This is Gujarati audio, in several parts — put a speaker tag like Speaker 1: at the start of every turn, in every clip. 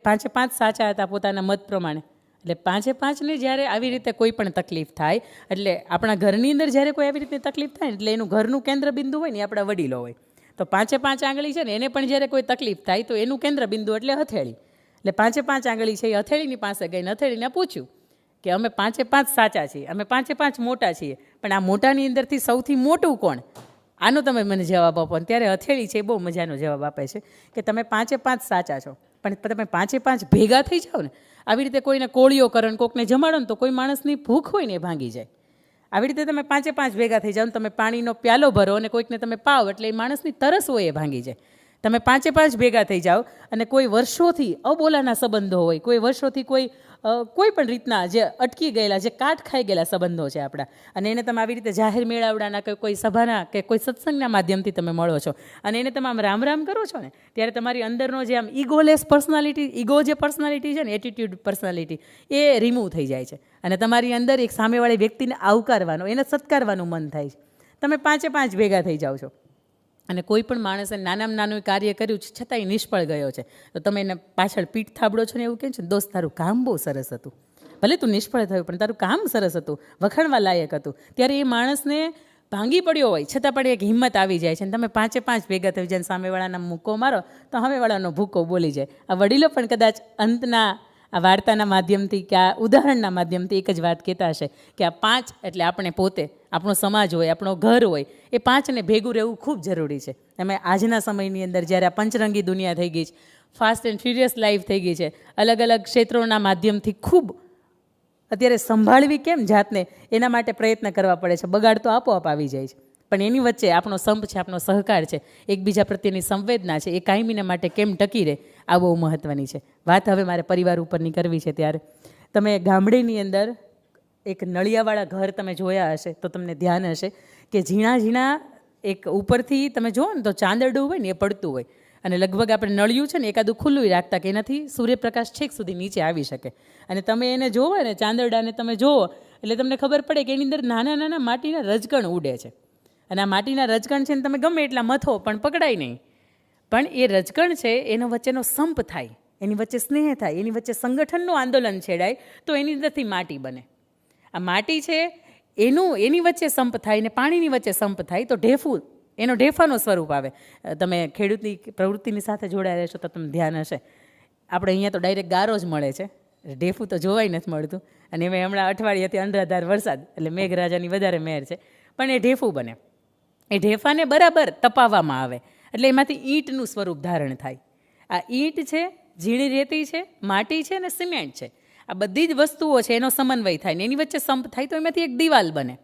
Speaker 1: પાંચે પાંચ સાચા હતા પોતાના મત પ્રમાણે. એટલે પાંચે પાંચને જ્યારે આવી રીતે કોઈ પણ તકલીફ થાય, એટલે આપણા ઘરની અંદર જ્યારે કોઈ આવી રીતે તકલીફ થાય એટલે એનું ઘરનું કેન્દ્ર બિંદુ હોય ને આપણા વડીલો હોય. તો પાંચે પાંચ આંગળી છે ને એને પણ જ્યારે કોઈ તકલીફ થાય તો એનું કેન્દ્ર બિંદુ એટલે હથેળી. એટલે પાંચે પાંચ આંગળી છે એ હથેળીની પાસે ગઈને હથેળીને પૂછ્યું કે અમે પાંચે પાંચ સાચા છીએ, અમે પાંચે પાંચ મોટા છીએ, પણ આ મોટાની અંદરથી સૌથી મોટું કોણ? આનો તમે મને જવાબ આપો. ત્યારે હથેળી છે એ બહુ મજાનો જવાબ આપે છે કે તમે પાંચે પાંચ સાચા છો, પણ તમે પાંચે પાંચ ભેગા થઈ જાઓ ને, આવી રીતે કોઈને કોળીઓ કરો ને કોકને જમાડો ને તો કોઈ માણસની ભૂખ હોય ને એ ભાંગી જાય. આવી રીતે તમે પાંચે પાંચ ભેગા થઈ જાઓ ને તમે પાણીનો પ્યાલો ભરો અને કોઈકને તમે પાવ એટલે એ માણસની તરસ હોય એ ભાંગી જાય. તમે પાંચે પાંચ ભેગા થઈ જાઓ અને કોઈ વર્ષોથી અબોલાના સંબંધો હોય, કોઈ વર્ષોથી કોઈ પણ રીતના જે અટકી ગયેલા, જે કાટ ખાઈ ગયેલા સંબંધો છે આપણા, અને એને તમે આવી રીતે જાહેર મેળાવડાના કે કોઈ સભાના કે કોઈ સત્સંગના માધ્યમથી તમે મળો છો અને એને તમે આમ રામ રામ કરો છો ને, ત્યારે તમારી અંદરનો જે આમ ઈગોલેસ પર્સનાલિટી, ઈગો જે પર્સનાલિટી છે ને, એટીટ્યુડ પર્સનાલિટી, એ રિમૂવ થઈ જાય છે અને તમારી અંદર એક સામેવાળી વ્યક્તિને આવકારવાનો, એને સત્કારવાનું મન થાય છે. તમે પાંચે પાંચ ભેગા થઈ જાઓ છો અને કોઈ પણ માણસે નાનામાં નાનું કાર્ય કર્યું છે છતાંય નિષ્ફળ ગયો છે તો તમે એને પાછળ પીઠ થાબડો છો ને એવું કહે છે, દોસ્ત તારું કામ બહુ સરસ હતું, ભલે તું નિષ્ફળ થયું પણ તારું કામ સરસ હતું, વખાણવા લાયક હતું. ત્યારે એ માણસને ભાંગી પડ્યો હોય છતાં પણ એક હિંમત આવી જાય છે અને તમે પાંચે પાંચ ભેગા થઈ જાય, સામેવાળાના મૂકો મારો તો સામેવાળાનો ભૂકો બોલી જાય. આ વડીલો પણ કદાચ અંતના આ વાર્તાના માધ્યમથી કે આ ઉદાહરણના માધ્યમથી એક જ વાત કહેતા હશે કે આ પાંચ એટલે આપણે પોતે, આપણો સમાજ હોય, આપણો ઘર હોય, એ પાંચને ભેગું રહેવું ખૂબ જરૂરી છે. અમે આજના સમયની અંદર જ્યારે આ પંચરંગી દુનિયા થઈ ગઈ છે, ફાસ્ટ એન્ડ ફ્યુરિયસ લાઈફ થઈ ગઈ છે, અલગ અલગ ક્ષેત્રોના માધ્યમથી ખૂબ અત્યારે સંભાળવી કેમ જાતને એના માટે પ્રયત્ન કરવા પડે છે. બગાડ તો આપોઆપ આવી જાય છે, પણ એની વચ્ચે આપણો સંપ છે, આપણો સહકાર છે, એકબીજા પ્રત્યેની સંવેદના છે, એ કાયમીને માટે કેમ ટકી રહે આ બહુ મહત્ત્વની છે. વાત હવે મારે પરિવાર ઉપરની કરવી છે. ત્યારે તમે ગામડેની અંદર એક નળિયાવાળા ઘર તમે જોયા હશે તો તમને ધ્યાન હશે કે ઝીણા ઝીણા એક ઉપરથી તમે જુઓ ને તો ચાંદરડું હોય ને એ પડતું હોય અને લગભગ આપણે નળિયું છે ને એકાદું ખુલ્લું રાખતા કે એનાથી સૂર્યપ્રકાશ છેક સુધી નીચે આવી શકે. અને તમે એને જોવો ને ચાંદરડાને તમે જોવો એટલે તમને ખબર પડે કે એની અંદર નાના નાના માટીના રજકણ ઉડે છે અને આ માટીના રજકણ છે ને તમે ગમે એટલા મથો પણ પકડાય નહીં. પણ એ રજકણ છે એનો વચ્ચેનો સંપ થાય, એની વચ્ચે સ્નેહ થાય, એની વચ્ચે સંગઠનનું આંદોલન છેડાય તો એની અંદરથી માટી બને. આ માટી છે એની વચ્ચે સંપ થાય ને પાણીની વચ્ચે સંપ થાય તો ઢેફું, એનો ઢેફાનો સ્વરૂપ આવે. તમે ખેડૂતની પ્રવૃત્તિની સાથે જોડાયા રહેશો તો તમને ધ્યાન હશે, આપણે અહીંયા તો ડાયરેક્ટ ગારો જ મળે છે, ઢેફું તો જોવાય નથી મળતું. અને એમાં હમણાં અઠવાડિયાથી અંધાધાર વરસાદ એટલે મેઘરાજાની વધારે મહેર છે, પણ એ ઢેફું બને. એ ઢેફાને બરાબર તપાવવામાં આવે એટલે એમાંથી ઈંટનું સ્વરૂપ ધારણ થાય. આ ઈંટ છે, ઝીણી રેતી છે, માટી છે અને સિમેન્ટ છે, આ બધી જ વસ્તુઓ છે એનો સમન્વય થાય ને એની વચ્ચે સંપ થાય તો એમાંથી એક દિવાલ બને.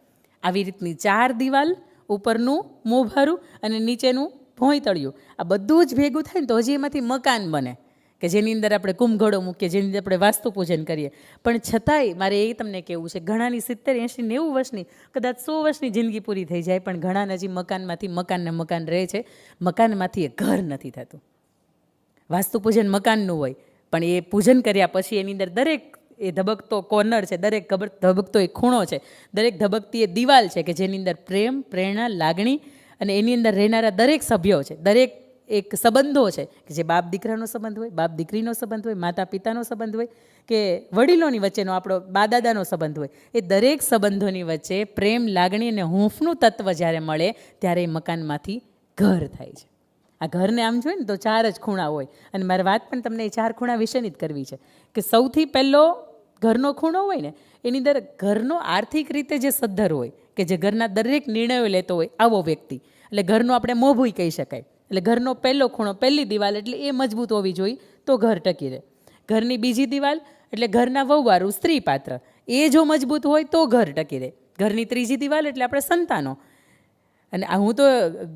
Speaker 1: આવી રીતની 4 દિવાલ, ઉપરનું મોભારું અને નીચેનું ભોંયતળિયું, આ બધું જ ભેગું થાય ને તો હજી એમાંથી મકાન બને કે જેની અંદર આપણે કુંભઘડો મૂકીએ, જેની અંદર આપણે વાસ્તુ પૂજન કરીએ. પણ છતાંય મારે એ તમને કહેવું છે, ઘણાની 70, 80, 90 વર્ષની, કદાચ 100 વર્ષની જિંદગી પૂરી થઈ જાય પણ ઘણા હજી મકાનમાંથી મકાનને મકાન રહે છે, મકાનમાંથી એ ઘર નથી થતું. વાસ્તુ પૂજન મકાનનું હોય પણ એ પૂજન કર્યા પછી એની અંદર દરેક એ ધબકતો કોર્નર છે, દરેક ધબકતો એ ખૂણો છે, દરેક ધબકતી એ દિવાલ છે કે જેની અંદર પ્રેમ, પ્રેરણા, લાગણી અને એની અંદર રહેનારા દરેક સભ્યો છે, દરેક એક સંબંધો છે કે જે બાપ દીકરાનો સંબંધ હોય, બાપ દીકરીનો સંબંધ હોય, માતા પિતાનો સંબંધ હોય કે વડીલોની વચ્ચેનો આપણો બા દાદાનો સંબંધ હોય, એ દરેક સંબંધોની વચ્ચે પ્રેમ, લાગણી અને હૂંફનું તત્વ જ્યારે મળે ત્યારે એ મકાનમાંથી ઘર થાય છે. આ ઘરને આમ જોઈએ ને તો 4 જ ખૂણા હોય અને મારે વાત પણ તમને એ 4 ખૂણા વિશેની જ કરવી છે કે સૌથી પહેલો ઘરનો ખૂણો હોય ને એની અંદર ઘરનો આર્થિક રીતે જે સદ્ધર હોય કે જે ઘરના દરેક નિર્ણયો લેતો હોય આવો વ્યક્તિ, એટલે ઘરનો આપણે મોભુંય કહી શકાય. એટલે ઘરનો પહેલો ખૂણો, પહેલી દિવાલ એટલે એ મજબૂત હોવી જોઈએ તો ઘર ટકી રહે. ઘરની બીજી દિવાલ એટલે ઘરના વહુવારું, સ્ત્રી પાત્ર, એ જો મજબૂત હોય તો ઘર ટકી રહે. ઘરની ત્રીજી દિવાલ એટલે આપણે સંતાનો. અને હું તો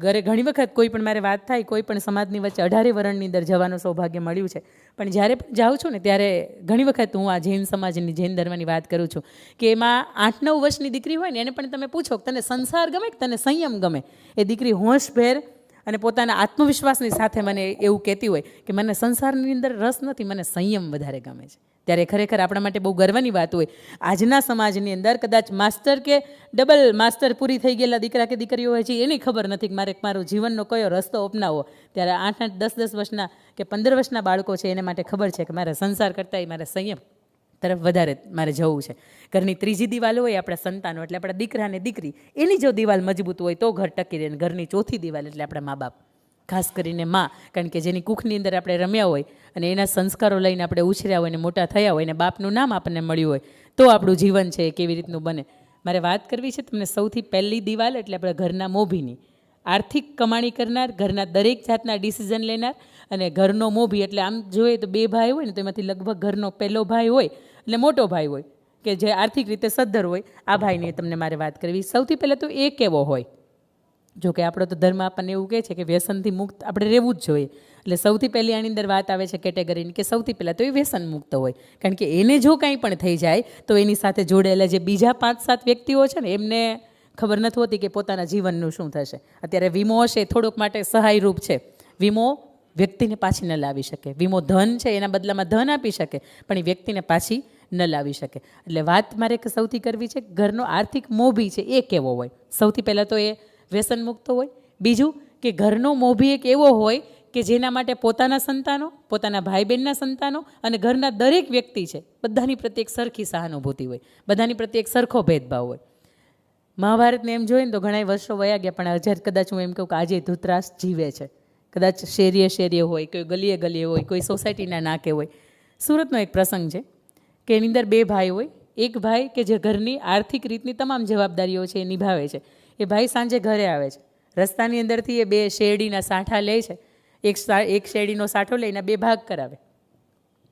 Speaker 1: ઘરે ઘણી વખત કોઈ પણ મારે વાત થાય, કોઈ પણ સમાજની વચ્ચે 18 વરણની અંદર જવાનું સૌભાગ્ય મળ્યું છે, પણ જ્યારે પણ જાઉં છું ને ત્યારે ઘણી વખત હું આ જૈન સમાજની, જૈન ધર્મની વાત કરું છું કે એમાં 8-9 વર્ષની દીકરી હોય ને એને પણ તમે પૂછો કે તને સંસાર ગમે કે તને સંયમ ગમે, એ દીકરી હોંશભેર અને પોતાના આત્મવિશ્વાસની સાથે મને એવું કહેતી હોય કે મને સંસારની અંદર રસ નથી, મને સંયમ વધારે ગમે છે. ત્યારે ખરેખર આપણા માટે બહુ ગર્વની વાત હોય. આજના સમાજની અંદર કદાચ માસ્ટર કે ડબલ માસ્ટર પૂરી થઈ ગયેલા દીકરા કે દીકરીઓ હોય છે, એની ખબર નથી કે મારો જીવનનો કયો રસ્તો અપનાવવો. ત્યારે 8-8, 10-10 વર્ષના કે 15 વર્ષના બાળકો છે, એને માટે ખબર છે કે મારે સંસાર કરતાં મારે સંયમ તરફ વધારે મારે જવું છે. ઘરની ત્રીજી દિવાલ હોય આપણા સંતાનો, એટલે આપણા દીકરા અને દીકરી, એની જો દિવાલ મજબૂત હોય તો ઘર ટકી રહે. ઘરની ચોથી દિવાલ એટલે આપણા મા બાપ, ખાસ કરીને માં, કારણ કે જેની કુખની અંદર આપણે રમ્યા હોય અને એના સંસ્કારો લઈને આપણે ઉછર્યા હોય ને મોટા થયા હોય ને બાપનું નામ આપણને મળ્યું હોય, તો આપણું જીવન છે કેવી રીતનું બને. મારે વાત કરવી છે તમને સૌથી પહેલી દિવાલ એટલે આપણા ઘરના મોભીની. આર્થિક કમાણી કરનાર, ઘરના દરેક જાતના ડિસિઝન લેનાર અને ઘરનો મોભી. એટલે આમ જોઈએ તો 2 ભાઈ હોય ને તો એમાંથી લગભગ ઘરનો પહેલો ભાઈ હોય એટલે મોટો ભાઈ હોય કે જે આર્થિક રીતે સદ્ધર હોય. આ ભાઈની તમને મારે વાત કરવી. સૌથી પહેલાં તો એ કેવો હોય? જો કે આપણો તો ધર્મ આપણને એવું કહે છે કે વ્યસનથી મુક્ત આપણે રહેવું જ જોઈએ. એટલે સૌથી પહેલી આની અંદર વાત આવે છે કેટેગરીની કે સૌથી પહેલાં તો એ વ્યસન મુક્ત હોય. કારણ કે એને જો કાંઈ પણ થઈ જાય તો એની સાથે જોડેલા જે બીજા 5-7 વ્યક્તિઓ છે ને એમને ખબર નથી હોતી કે પોતાના જીવનનું શું થશે. અત્યારે વીમો હશે થોડોક માટે સહાયરૂપ છે. વીમો વ્યક્તિને પાછી ન લાવી શકે. વીમો ધન છે, એના બદલામાં ધન આપી શકે, પણ એ વ્યક્તિને પાછી ન લાવી શકે. એટલે વાત મારે સૌથી કરવી છે ઘરનો આર્થિક મોભી છે એ કેવો હોય. સૌથી પહેલાં તો એ વ્યસન મુક્ત હોય. બીજું કે ઘરનો મોભી એક એવો હોય કે જેના માટે પોતાના સંતાનો, પોતાના ભાઈ બહેનના સંતાનો અને ઘરના દરેક વ્યક્તિ છે બધાની પ્રત્યે એક સરખી સહાનુભૂતિ હોય, બધાની પ્રત્યે એક સરખો ભેદભાવ હોય. મહાભારતને એમ જોઈએ ને તો ઘણા વર્ષો વયા ગયા, પણ હજાર કદાચ હું એમ કહું કે આજે ધૃતરાષ્ટ્ર જીવે છે. કદાચ શેરીએ હોય, કોઈ ગલીએ હોય, કોઈ સોસાયટીના નાકે હોય. સુરતનો એક પ્રસંગ છે કે એની અંદર 2 ભાઈ હોય. એક ભાઈ કે જે ઘરની આર્થિક રીતની તમામ જવાબદારીઓ છે એ નિભાવે છે. એ ભાઈ સાંજે ઘરે આવે છે. રસ્તાની અંદરથી એ 2 શેરડીના સાંઠા લે છે. એક શેરડીનો સાંઠો લઈને 2 ભાગ કરાવે.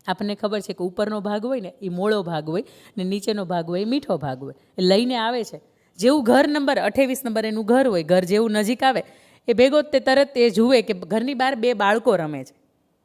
Speaker 1: આપણને ખબર છે કે ઉપરનો ભાગ હોય ને એ મોળો ભાગ હોય ને નીચેનો ભાગ હોય એ મીઠો ભાગ હોય. એ લઈને આવે છે. જેવું ઘર નંબર 28 નંબર એનું ઘર હોય, ઘર જેવું નજીક આવે એ ભેગો તે તરત એ જુએ કે ઘરની બહાર 2 બાળકો રમે છે.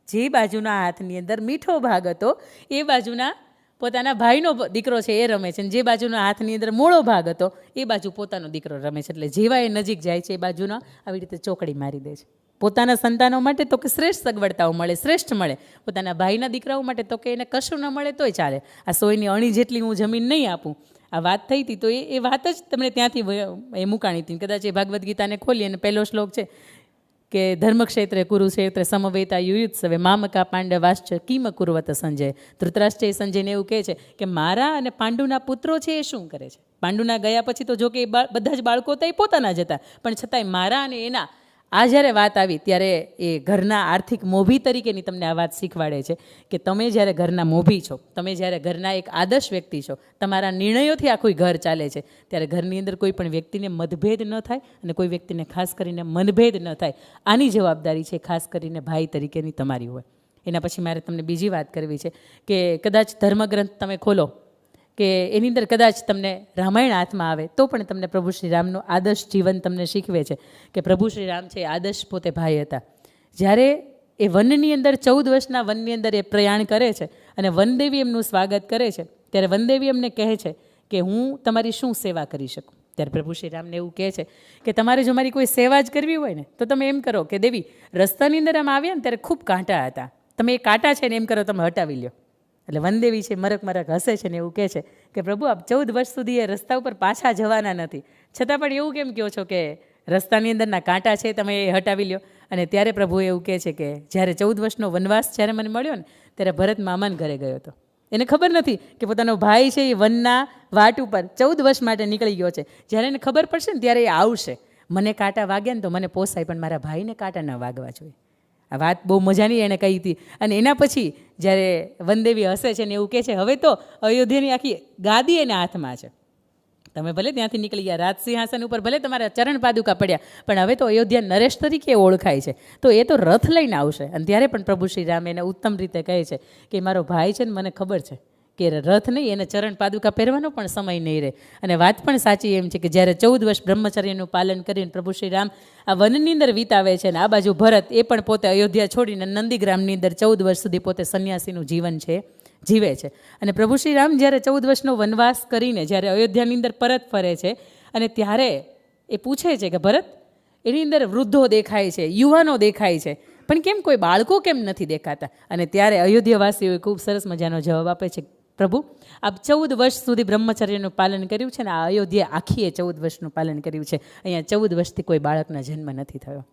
Speaker 1: જે બાજુના હાથની અંદર મીઠો ભાગ હતો એ બાજુના પોતાના ભાઈનો દીકરો છે એ રમે છે, અને જે બાજુના હાથની અંદર મોળો ભાગ હતો એ બાજુ પોતાનો દીકરો રમે છે. એટલે જેવા એ નજીક જાય છે એ બાજુના આવી રીતે ચોકડી મારી દે છે. પોતાના સંતાનો માટે તો કે શ્રેષ્ઠ સગવડતાઓ મળે, શ્રેષ્ઠ મળે. પોતાના ભાઈના દીકરાઓ માટે તો કે એને કશું ન મળે તોય ચાલે. આ 100ની અણી જેટલી હું જમીન નહીં આપું. આ વાત થઈ હતી તો એ વાત જ તમને ત્યાંથી એ મુકાણી હતી. કદાચ એ ભાગવદ્ ગીતાને ખોલી અને પહેલો શ્લોક છે કે ધર્મક્ષેત્રે કુરુક્ષેત્રે સમવેતા યુયુત્સવે મામકા પાંડવાશ્ચ કિમ કુર્વત સંજય. ધૃતરાષ્ટ્ર સંજયને એવું કહે છે કે મારા અને પાંડુના પુત્રો છે એ શું કરે છે. પાંડુના ગયા પછી તો જો કે બધા જ બાળકો તો એ પોતાના જ હતા, પણ છતાંય મારા અને એના આ જ્યારે વાત આવી ત્યારે એ ઘરના આર્થિક મોભી તરીકેની તમને આ વાત શીખવાડે છે કે તમે જ્યારે ઘરના મોભી છો, તમે જ્યારે ઘરના એક આદર્શ વ્યક્તિ છો, તમારા નિર્ણયોથી આખું ઘર ચાલે છે, ત્યારે ઘરની અંદર કોઈ પણ વ્યક્તિને મતભેદ ન થાય અને કોઈ વ્યક્તિને ખાસ કરીને મનભેદ ન થાય. આની જવાબદારી છે ખાસ કરીને ભાઈ તરીકેની તમારી હોય. એના પછી મારે તમને બીજી વાત કરવી છે કે કદાચ ધર્મગ્રંથ તમે ખોલો કે એની અંદર કદાચ તમને રામાયણ હાથમાં આવે તો પણ તમને પ્રભુ શ્રી રામનો આદર્શ જીવન તમને શીખવે છે કે પ્રભુ શ્રી રામ છે આદર્શ પોતે ભાઈ હતા. જ્યારે એ વનની અંદર 14 વર્ષના વનની અંદર એ પ્રયાણ કરે છે અને વનદેવી એમનું સ્વાગત કરે છે, ત્યારે વનદેવી એમને કહે છે કે હું તમારી શું સેવા કરી શકું. ત્યારે પ્રભુ શ્રી રામને એવું કહે છે કે તમારે જો મારી કોઈ સેવા જ કરવી હોય ને તો તમે એમ કરો કે દેવી, રસ્તાની અંદર આમ આવ્યા ને ત્યારે ખૂબ કાંટા હતા, તમે એ કાંટા છે ને એમ કરો તમે હટાવી લ્યો. એટલે વનદેવી છે મરક હસે છે ને એવું કહે છે કે પ્રભુ આપ 14 વર્ષ સુધી એ રસ્તા ઉપર પાછા જવાના નથી, છતાં પણ એવું કેમ કહો છો કે રસ્તાની અંદરના કાંટા છે તમે એ હટાવી લ્યો. અને ત્યારે પ્રભુ એવું કહે છે કે જ્યારે 14 વર્ષનો વનવાસ જ્યારે મને મળ્યો ને ત્યારે ભરત મામાના ઘરે ગયો હતો. એને ખબર નથી કે પોતાનો ભાઈ છે એ વનના વાટ ઉપર 14 વર્ષ માટે નીકળી ગયો છે. જ્યારે એને ખબર પડશે ને ત્યારે એ આવશે. મને કાંટા વાગ્યા ને તો મને પોસાય, પણ મારા ભાઈને કાંટા ન વાગવા જોઈએ. આ વાત બહુ મજાની એણે કહી હતી. અને એના પછી જ્યારે વનદેવી હસે છે ને એવું કહે છે હવે તો અયોધ્યાની આખી ગાદી એના હાથમાં છે. તમે ભલે ત્યાંથી નીકળી ગયા, રાજ સિંહાસન ઉપર ભલે તમારા ચરણ પાદુકા પડ્યા, પણ હવે તો અયોધ્યા નરેશ તરીકે ઓળખાય છે. તો એ તો રથ લઈને આવશે. અને ત્યારે પણ પ્રભુ શ્રી રામ એને ઉત્તમ રીતે કહે છે કે મારો ભાઈ છે ને મને ખબર છે કે રથ નહીં, એને ચરણ પાદુકા પહેરવાનો પણ સમય નહીં રહે. અને વાત પણ સાચી એમ છે કે જ્યારે 14 વર્ષ બ્રહ્મચર્યનું પાલન કરીને પ્રભુ શ્રી રામ આ વનની અંદર વિતાવે છે, અને આ બાજુ ભરત એ પણ પોતે અયોધ્યા છોડીને નંદીગ્રામની અંદર 14 વર્ષ સુધી પોતે સંન્યાસીનું જીવન છે જીવે છે. અને પ્રભુ શ્રી રામ જ્યારે 14 વર્ષનો વનવાસ કરીને જ્યારે અયોધ્યાની અંદર પરત ફરે છે અને ત્યારે એ પૂછે છે કે ભરત એની અંદર વૃદ્ધો દેખાય છે, યુવાનો દેખાય છે, પણ કેમ કોઈ બાળકો કેમ નથી દેખાતા? અને ત્યારે અયોધ્યાવાસીઓએ ખૂબ સરસ મજાનો જવાબ આપે છે, પ્રભુ આપ 14 વર્ષ સુધી બ્રહ્મચર્યનું પાલન કર્યું છે ને આ અયોધ્યા આખીએ 14 વર્ષનું પાલન કર્યું છે, અહીંયા 14 વર્ષથી કોઈ બાળકના જન્મ નથી થયો.